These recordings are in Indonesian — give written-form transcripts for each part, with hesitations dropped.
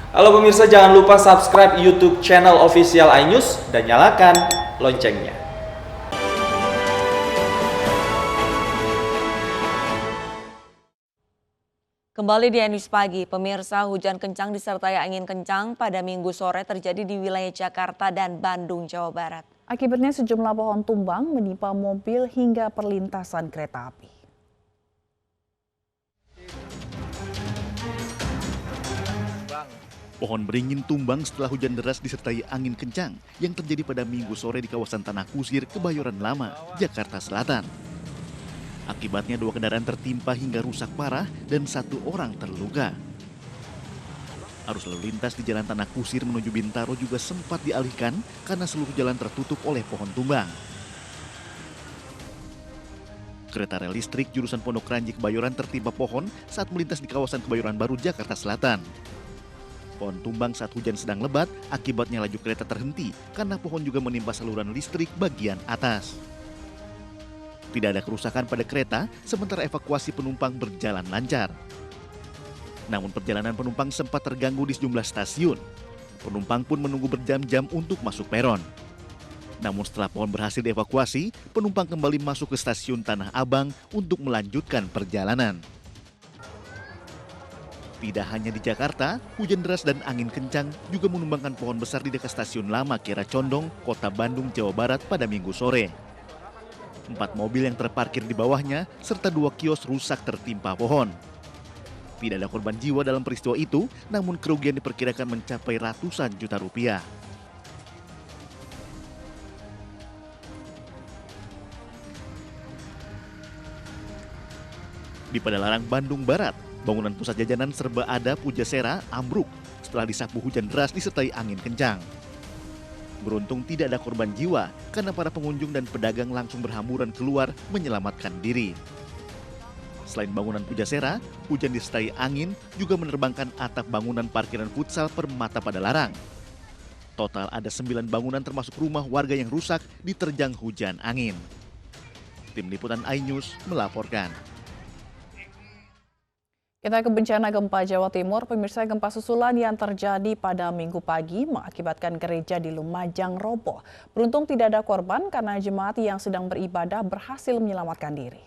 Halo pemirsa, jangan lupa subscribe YouTube channel official iNews dan nyalakan loncengnya. Kembali di iNews Pagi, pemirsa, hujan kencang disertai angin kencang pada Minggu sore terjadi di wilayah Jakarta dan Bandung, Jawa Barat. Akibatnya sejumlah pohon tumbang menimpa mobil hingga perlintasan kereta api. Pohon beringin tumbang setelah hujan deras disertai angin kencang yang terjadi pada Minggu sore di kawasan Tanah Kusir, Kebayoran Lama, Jakarta Selatan. Akibatnya 2 kendaraan tertimpa hingga rusak parah dan 1 orang terluka. Arus lalu lintas di Jalan Tanah Kusir menuju Bintaro juga sempat dialihkan karena seluruh jalan tertutup oleh pohon tumbang. Kereta rel listrik jurusan Pondok Ranji Kebayoran tertimpa pohon saat melintas di kawasan Kebayoran Baru, Jakarta Selatan. Pohon tumbang saat hujan sedang lebat, akibatnya laju kereta terhenti karena pohon juga menimpa saluran listrik bagian atas. Tidak ada kerusakan pada kereta, sementara evakuasi penumpang berjalan lancar. Namun perjalanan penumpang sempat terganggu di sejumlah stasiun. Penumpang pun menunggu berjam-jam untuk masuk peron. Namun setelah pohon berhasil dievakuasi, penumpang kembali masuk ke stasiun Tanah Abang untuk melanjutkan perjalanan. Tidak hanya di Jakarta, hujan deras dan angin kencang juga menumbangkan pohon besar di dekat stasiun lama Kiara Condong, Kota Bandung, Jawa Barat pada Minggu sore. 4 mobil yang terparkir di bawahnya serta 2 kios rusak tertimpa pohon. Tidak ada korban jiwa dalam peristiwa itu, namun kerugian diperkirakan mencapai ratusan juta rupiah. Di Padalarang, Bandung Barat, bangunan pusat jajanan Serba Ada Pujasera ambruk setelah disapu hujan deras disertai angin kencang. Beruntung tidak ada korban jiwa karena para pengunjung dan pedagang langsung berhamburan keluar menyelamatkan diri. Selain bangunan Pujasera, hujan disertai angin juga menerbangkan atap bangunan parkiran futsal Permata Padalarang. Total ada 9 bangunan termasuk rumah warga yang rusak diterjang hujan angin. Tim Liputan iNews melaporkan. Kita ke bencana gempa Jawa Timur. Pemirsa, gempa susulan yang terjadi pada Minggu pagi mengakibatkan gereja di Lumajang roboh. Beruntung tidak ada korban karena jemaat yang sedang beribadah berhasil menyelamatkan diri.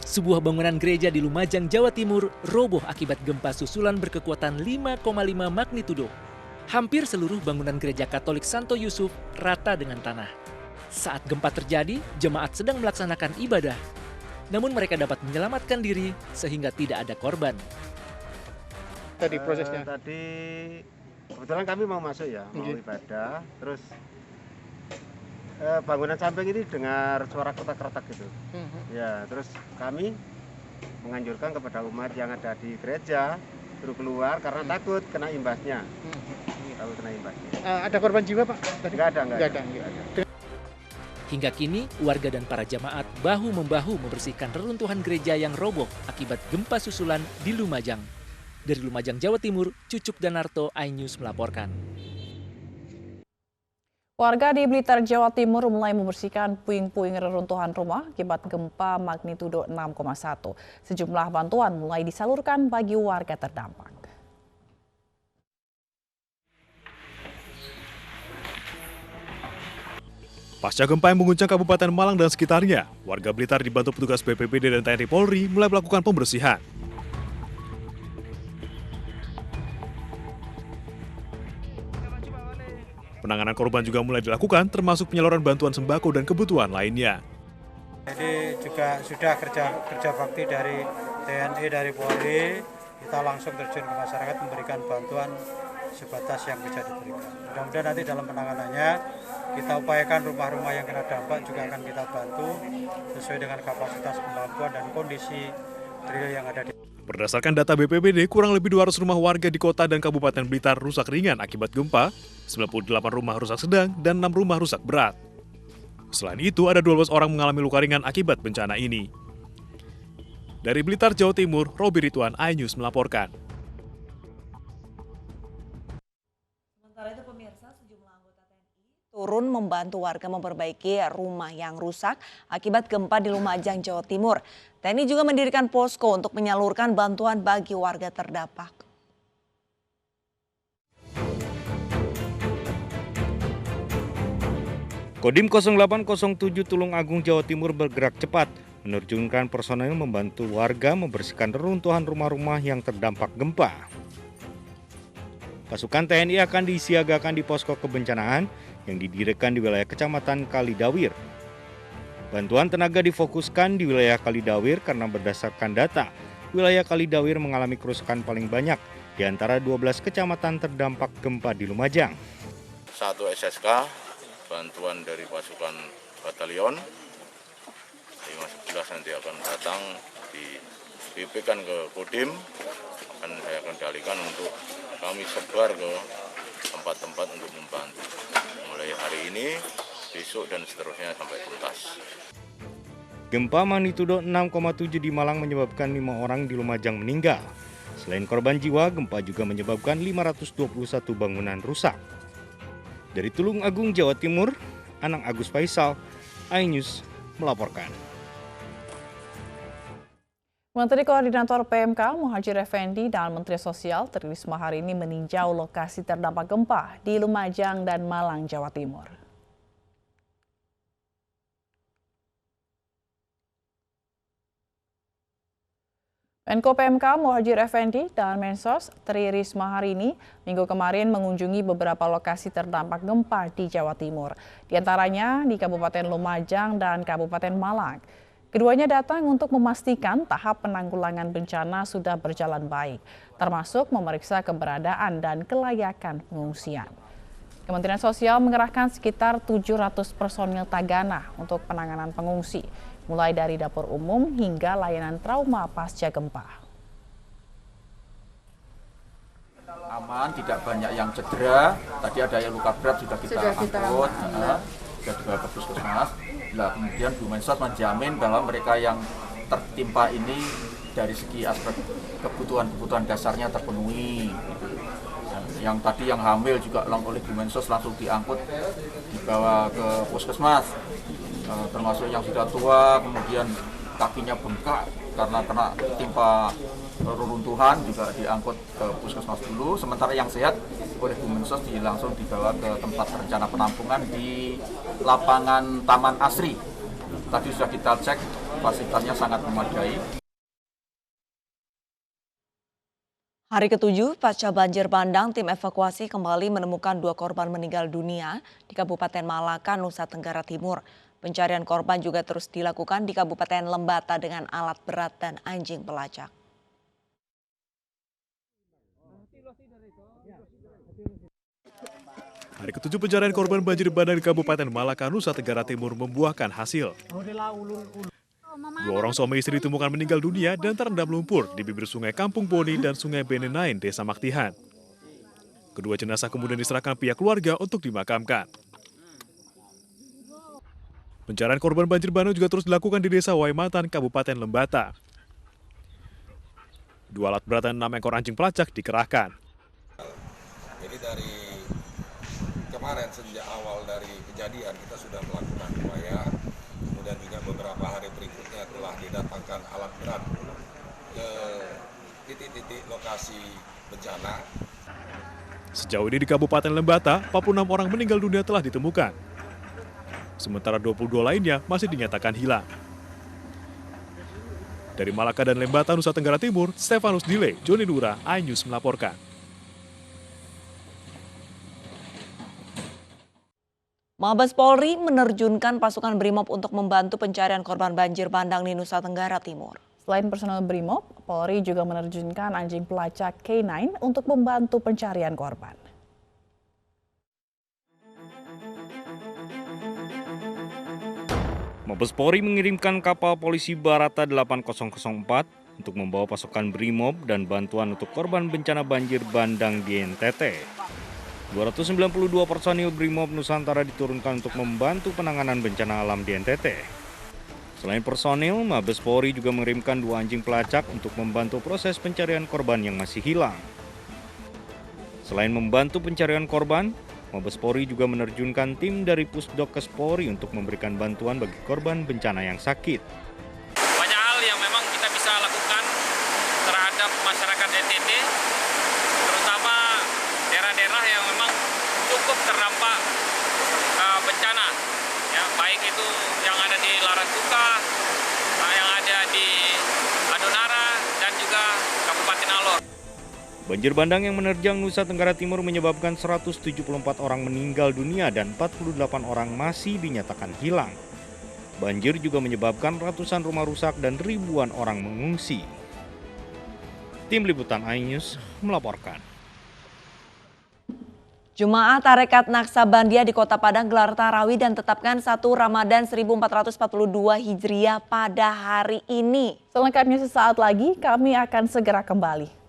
Sebuah bangunan gereja di Lumajang, Jawa Timur roboh akibat gempa susulan berkekuatan 5,5 magnitudo. Hampir seluruh bangunan gereja Katolik Santo Yusuf rata dengan tanah. Saat gempa terjadi, jemaat sedang melaksanakan ibadah. Namun mereka dapat menyelamatkan diri sehingga tidak ada korban. Tadi prosesnya? Tadi kebetulan kami mau masuk ya, mau ibadah. Terus bangunan samping ini dengar suara kotak-kotak gitu. Ya, terus kami menganjurkan kepada umat yang ada di gereja suruh keluar karena takut kena imbasnya. Takut kena imbasnya. Ada korban jiwa, Pak? Tadi? Nggak ada. Hingga kini, warga dan para jemaat bahu-membahu membersihkan reruntuhan gereja yang roboh akibat gempa susulan di Lumajang. Dari Lumajang, Jawa Timur, Cucuk Danarto, iNews melaporkan. Warga di Blitar, Jawa Timur mulai membersihkan puing-puing reruntuhan rumah akibat gempa magnitudo 6,1. Sejumlah bantuan mulai disalurkan bagi warga terdampak. Pasca gempa yang mengguncang Kabupaten Malang dan sekitarnya, warga Blitar dibantu petugas BPBD dan TNI Polri mulai melakukan pembersihan. Penanganan korban juga mulai dilakukan, termasuk penyaluran bantuan sembako dan kebutuhan lainnya. Jadi juga sudah kerja bakti dari TNI, dari Polri, kita langsung terjun ke masyarakat memberikan bantuan sebatas yang bisa diberikan. Mudah-mudahan nanti dalam penanganannya kita upayakan rumah-rumah yang kena dampak juga akan kita bantu sesuai dengan kapasitas kemampuan dan kondisi real yang ada di. Berdasarkan data BPBD, kurang lebih 200 rumah warga di kota dan Kabupaten Blitar rusak ringan akibat gempa, 98 rumah rusak sedang, dan 6 rumah rusak berat. Selain itu, ada 12 orang mengalami luka ringan akibat bencana ini. Dari Blitar, Jawa Timur, Robi Ridwan, iNews melaporkan. Sementara itu pemirsa, sejumlah anggota TNI turun membantu warga memperbaiki rumah yang rusak akibat gempa di Lumajang, Jawa Timur. TNI juga mendirikan posko untuk menyalurkan bantuan bagi warga terdampak. Kodim 0807 Tulung Agung, Jawa Timur bergerak cepat, menerjunkan personel membantu warga membersihkan reruntuhan rumah-rumah yang terdampak gempa. Pasukan TNI akan disiagakan di posko kebencanaan yang didirikan di wilayah Kecamatan Kalidawir. Bantuan tenaga difokuskan di wilayah Kalidawir karena berdasarkan data, wilayah Kalidawir mengalami kerusakan paling banyak di antara 12 kecamatan terdampak gempa di Lumajang. 1 SSK, bantuan dari pasukan batalion, 15 nanti akan datang dipipikan ke Kodim, saya akan dialihkan untuk kami sebar ke tempat-tempat untuk membantu. Mulai hari ini, besok dan seterusnya sampai tuntas. Gempa magnitudo 6,7 di Malang menyebabkan 5 orang di Lumajang meninggal. Selain korban jiwa, gempa juga menyebabkan 521 bangunan rusak. Dari Tulung Agung, Jawa Timur, Anang Agus Faisal, iNews melaporkan. Menteri Koordinator PMK Muhadjir Effendi dan Menteri Sosial Tri Risma hari ini meninjau lokasi terdampak gempa di Lumajang dan Malang, Jawa Timur. Menko PMK Muhadjir Effendi dan Mensos Tri Risma hari ini, minggu kemarin mengunjungi beberapa lokasi terdampak gempa di Jawa Timur, di antaranya di Kabupaten Lumajang dan Kabupaten Malang. Keduanya datang untuk memastikan tahap penanggulangan bencana sudah berjalan baik, termasuk memeriksa keberadaan dan kelayakan pengungsian. Kementerian Sosial mengerahkan sekitar 700 personil tagana untuk penanganan pengungsi, mulai dari dapur umum hingga layanan trauma pasca gempa. Aman, tidak banyak yang cedera. Tadi ada yang luka berat sudah kita angkut, sudah dibawa ke puskesmas. Nah, kemudian Bu Mensos menjamin bahwa mereka yang tertimpa ini dari segi aspek kebutuhan dasarnya terpenuhi. Yang tadi yang hamil juga oleh Bu Mensos langsung diangkut, dibawa ke puskesmas. Termasuk yang sudah tua, kemudian kakinya bengkak karena kena timpa reruntuhan juga diangkut ke puskesmas dulu. Sementara yang sehat oleh Bu Mensos langsung dibawa ke tempat rencana penampungan di lapangan Taman Asri. Tadi sudah kita cek, fasilitasnya sangat memadai. Hari ke-7 pasca banjir bandang, tim evakuasi kembali menemukan 2 korban meninggal dunia di Kabupaten Malaka, Nusa Tenggara Timur. Pencarian korban juga terus dilakukan di Kabupaten Lembata dengan alat berat dan anjing pelacak. Hari ke-7 pencarian korban banjir bandang di Kabupaten Malaka, Nusa Tenggara Timur membuahkan hasil. 2 orang suami istri ditemukan meninggal dunia dan terendam lumpur di bibir sungai Kampung Boni dan sungai Benenain, Desa Maktihan. Kedua jenazah kemudian diserahkan pihak keluarga untuk dimakamkan. Pencarian korban banjir bandang juga terus dilakukan di Desa Waimatan, Kabupaten Lembata. 2 alat berat dan 6 ekor anjing pelacak dikerahkan. Jadi dari kemarin sejak awal dari kejadian kita sudah melakukan upaya, kemudian juga beberapa hari berikutnya telah didatangkan alat berat ke titik-titik lokasi bencana. Sejauh ini di Kabupaten Lembata, 46 orang meninggal dunia telah ditemukan. Sementara 22 lainnya masih dinyatakan hilang. Dari Malaka dan Lembata, Nusa Tenggara Timur, Stefanus Dile, Joni Dura, iNews melaporkan. Mabes Polri menerjunkan pasukan BRIMOB untuk membantu pencarian korban banjir bandang di Nusa Tenggara Timur. Selain personel BRIMOB, Polri juga menerjunkan anjing pelacak K9 untuk membantu pencarian korban. Mabes Polri mengirimkan kapal polisi Barata 8004 untuk membawa pasukan BRIMOB dan bantuan untuk korban bencana banjir bandang di NTT. 292 personil BRIMOB Nusantara diturunkan untuk membantu penanganan bencana alam di NTT. Selain personil, Mabes Polri juga mengirimkan 2 anjing pelacak untuk membantu proses pencarian korban yang masih hilang. Selain membantu pencarian korban, Mabes Polri juga menerjunkan tim dari Pusdokes Polri untuk memberikan bantuan bagi korban bencana yang sakit. Banyak hal yang memang kita bisa lakukan terhadap masyarakat NTT, terutama daerah-daerah yang memang cukup terdampak bencana, ya, baik itu yang ada di Larasuka, yang ada di Adonara, dan juga Kabupaten Alor. Banjir bandang yang menerjang Nusa Tenggara Timur menyebabkan 174 orang meninggal dunia dan 48 orang masih dinyatakan hilang. Banjir juga menyebabkan ratusan rumah rusak dan ribuan orang mengungsi. Tim Liputan iNews melaporkan. Jemaah Tarekat Naksabandia di Kota Padang gelar tarawih dan tetapkan 1 Ramadan 1442 Hijriah pada hari ini. Selengkapnya sesaat lagi, kami akan segera kembali.